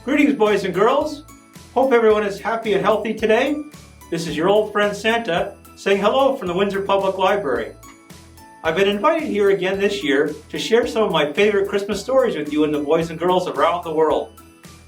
Greetings, boys and girls. Hope everyone is happy and healthy today. This is your old friend Santa saying hello from the Windsor Public Library. I've been invited here again this year to share some of my favorite Christmas stories with you and the boys and girls around the world.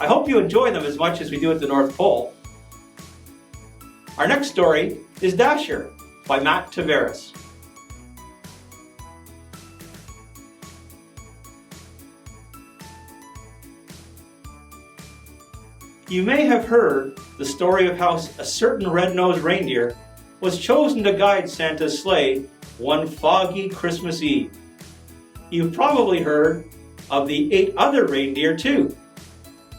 I hope you enjoy them as much as we do at the North Pole. Our next story is Dasher by Matt Tavares. You may have heard the story of how a certain red-nosed reindeer was chosen to guide Santa's sleigh one foggy Christmas Eve. You've probably heard of the 8 other reindeer too.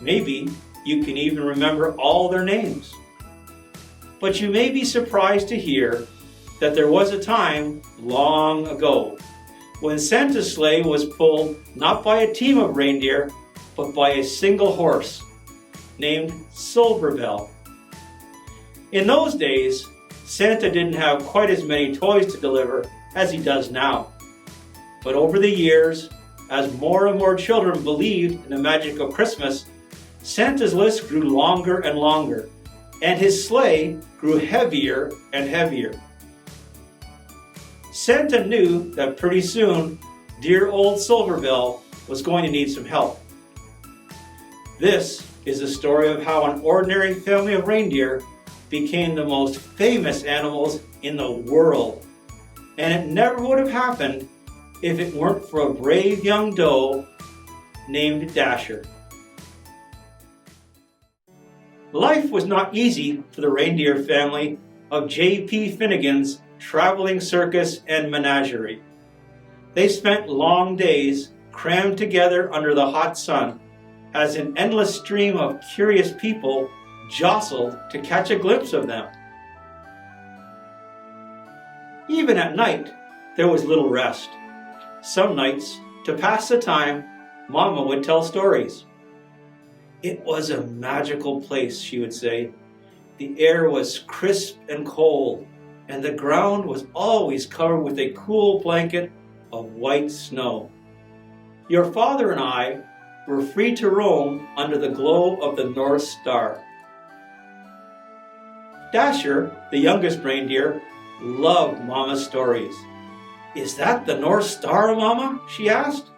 Maybe you can even remember all their names. But you may be surprised to hear that there was a time long ago when Santa's sleigh was pulled not by a team of reindeer, but by a single horse named Silverbell. In those days, Santa didn't have quite as many toys to deliver as he does now. But over the years, as more and more children believed in the magic of Christmas, Santa's list grew longer and longer, and his sleigh grew heavier and heavier. Santa knew that pretty soon, dear old Silverbell was going to need some help. This is the story of how an ordinary family of reindeer became the most famous animals in the world. And it never would have happened if it weren't for a brave young doe named Dasher. Life was not easy for the reindeer family of J.P. Finnegan's traveling circus and menagerie. They spent long days crammed together under the hot sun as an endless stream of curious people jostled to catch a glimpse of them. Even at night, there was little rest. Some nights, to pass the time, Mama would tell stories. It was a magical place, she would say. The air was crisp and cold, and the ground was always covered with a cool blanket of white snow. Your father and I were free to roam under the glow of the North Star. Dasher, the youngest reindeer, loved Mama's stories. "Is that the North Star, Mama?" she asked.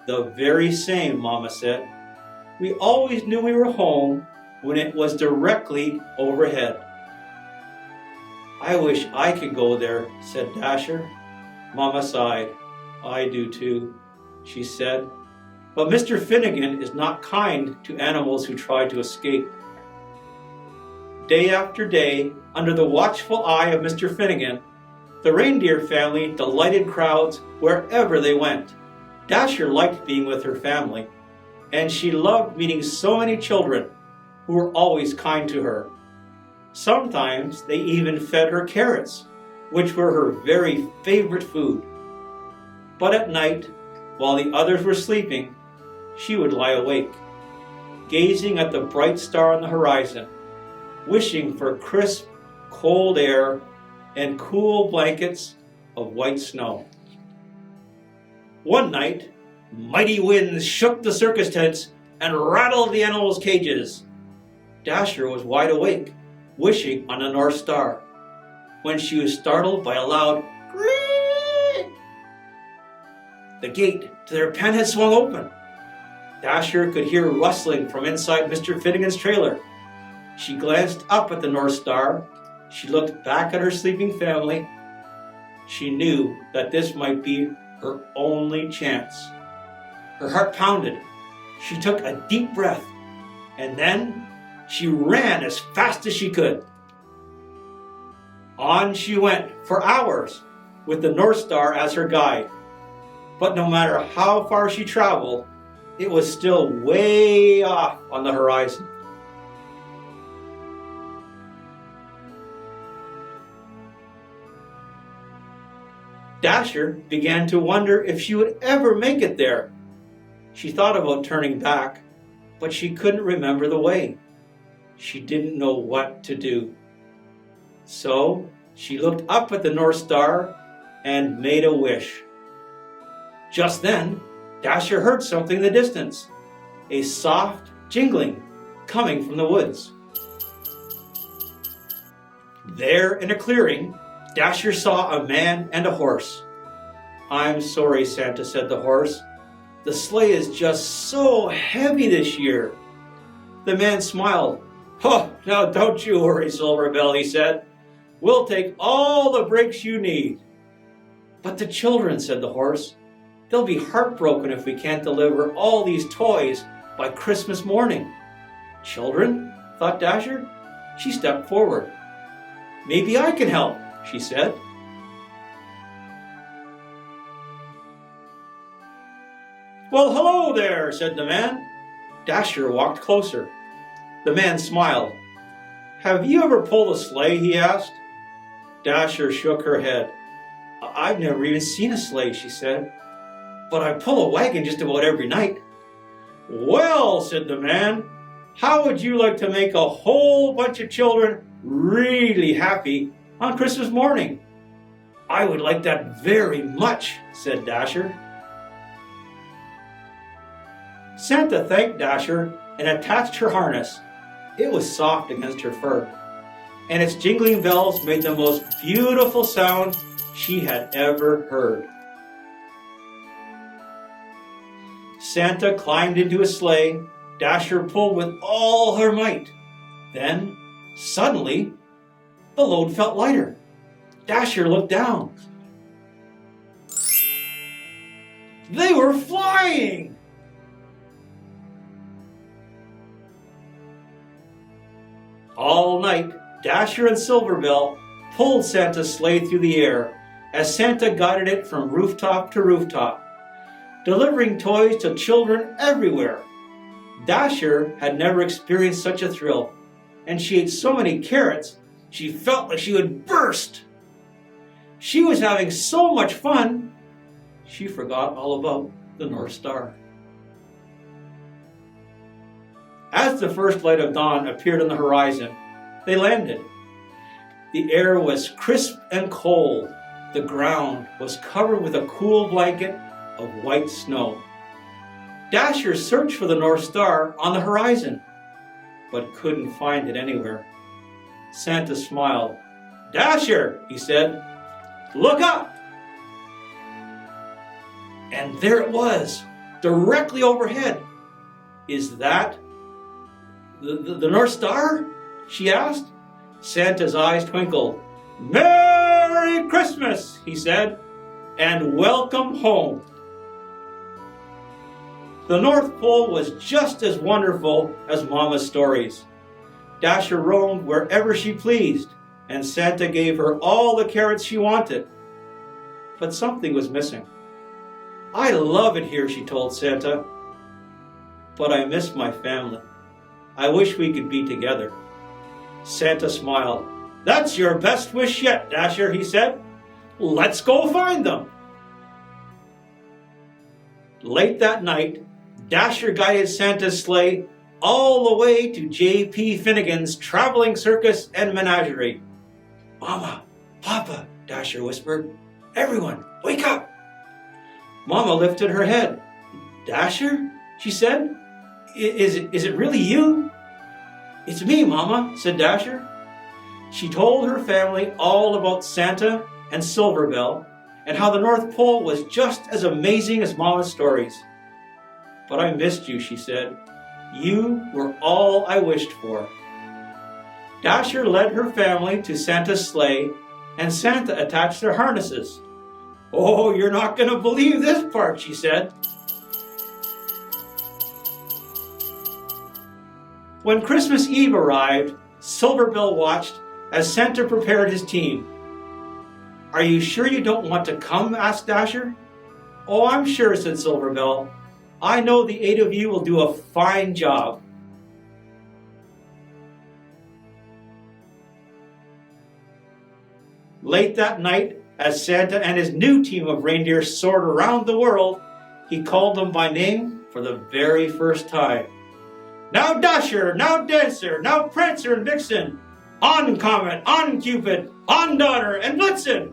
"The very same," Mama said. "We always knew we were home when it was directly overhead." "I wish I could go there," said Dasher. Mama sighed. "I do too," she said. "But Mr. Finnegan is not kind to animals who try to escape." Day after day, under the watchful eye of Mr. Finnegan, the reindeer family delighted crowds wherever they went. Dasher liked being with her family, and she loved meeting so many children who were always kind to her. Sometimes they even fed her carrots, which were her very favorite food. But at night, while the others were sleeping, she would lie awake, gazing at the bright star on the horizon, wishing for crisp, cold air and cool blankets of white snow. One night, mighty winds shook the circus tents and rattled the animals' cages. Dasher was wide awake, wishing on the North Star, when she was startled by a loud "Greet!" The gate to their pen had swung open. Dasher could hear rustling from inside Mr. Finnegan's trailer. She glanced up at the North Star. She looked back at her sleeping family. She knew that this might be her only chance. Her heart pounded. She took a deep breath, and then she ran as fast as she could. On she went for hours with the North Star as her guide. But no matter how far she traveled, it was still way off on the horizon. Dasher began to wonder if she would ever make it there. She thought about turning back, but she couldn't remember the way. She didn't know what to do. So she looked up at the North Star and made a wish. Just then, Dasher heard something in the distance. A soft, jingling, coming from the woods. There in a clearing, Dasher saw a man and a horse. "I'm sorry, Santa," said the horse. "The sleigh is just so heavy this year." The man smiled. "Oh, now don't you worry, Silver Bell," he said. "We'll take all the breaks you need." "But the children," said the horse. "They'll be heartbroken if we can't deliver all these toys by Christmas morning." "Children?" thought Dasher. She stepped forward. "Maybe I can help," she said. "Well, hello there," said the man. Dasher walked closer. The man smiled. "Have you ever pulled a sleigh?" he asked. Dasher shook her head. "I've never even seen a sleigh," she said. "But I pull a wagon just about every night." "Well," said the man, "how would you like to make a whole bunch of children really happy on Christmas morning?" "I would like that very much," said Dasher. Santa thanked Dasher and attached her harness. It was soft against her fur, and its jingling bells made the most beautiful sound she had ever heard. Santa climbed into his sleigh. Dasher pulled with all her might. Then, suddenly, the load felt lighter. Dasher looked down. They were flying! All night, Dasher and Silverbell pulled Santa's sleigh through the air as Santa guided it from rooftop to rooftop, delivering toys to children everywhere. Dasher had never experienced such a thrill, and she ate so many carrots she felt like she would burst. She was having so much fun, she forgot all about the North Star. As the first light of dawn appeared on the horizon, they landed. The air was crisp and cold. The ground was covered with a cool blanket of white snow. Dasher searched for the North Star on the horizon, but couldn't find it anywhere. Santa smiled. "Dasher," he said, "look up!" And there it was, directly overhead. "Is that the North Star?" she asked. Santa's eyes twinkled. "Merry Christmas," he said, "and welcome home." The North Pole was just as wonderful as Mama's stories. Dasher roamed wherever she pleased, and Santa gave her all the carrots she wanted. But something was missing. "I love it here," she told Santa, "but I miss my family. I wish we could be together." Santa smiled. "That's your best wish yet, Dasher," he said. "Let's go find them." Late that night, Dasher guided Santa's sleigh all the way to J.P. Finnegan's traveling circus and menagerie. "Mama, Papa," Dasher whispered. "Everyone, wake up!" Mama lifted her head. "Dasher?" she said. Is it really you?" "It's me, Mama," said Dasher. She told her family all about Santa and Silverbell and how the North Pole was just as amazing as Mama's stories. "But I missed you," she said. "You were all I wished for." Dasher led her family to Santa's sleigh, and Santa attached their harnesses. "Oh, you're not going to believe this part," she said. When Christmas Eve arrived, Silverbell watched as Santa prepared his team. "Are you sure you don't want to come?" asked Dasher. "Oh, I'm sure," said Silverbell. "I know the 8 of you will do a fine job." Late that night, as Santa and his new team of reindeer soared around the world, he called them by name for the very first time. "Now Dasher, now Dancer, now Prancer and Vixen, on Comet, on Cupid, on Donner and Blitzen!"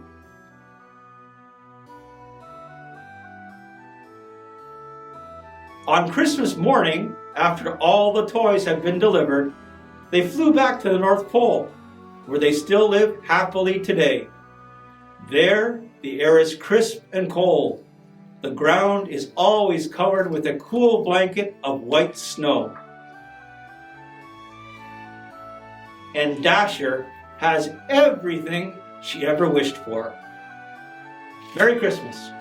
On Christmas morning, after all the toys had been delivered, they flew back to the North Pole, where they still live happily today. There, the air is crisp and cold. The ground is always covered with a cool blanket of white snow. And Dasher has everything she ever wished for. Merry Christmas.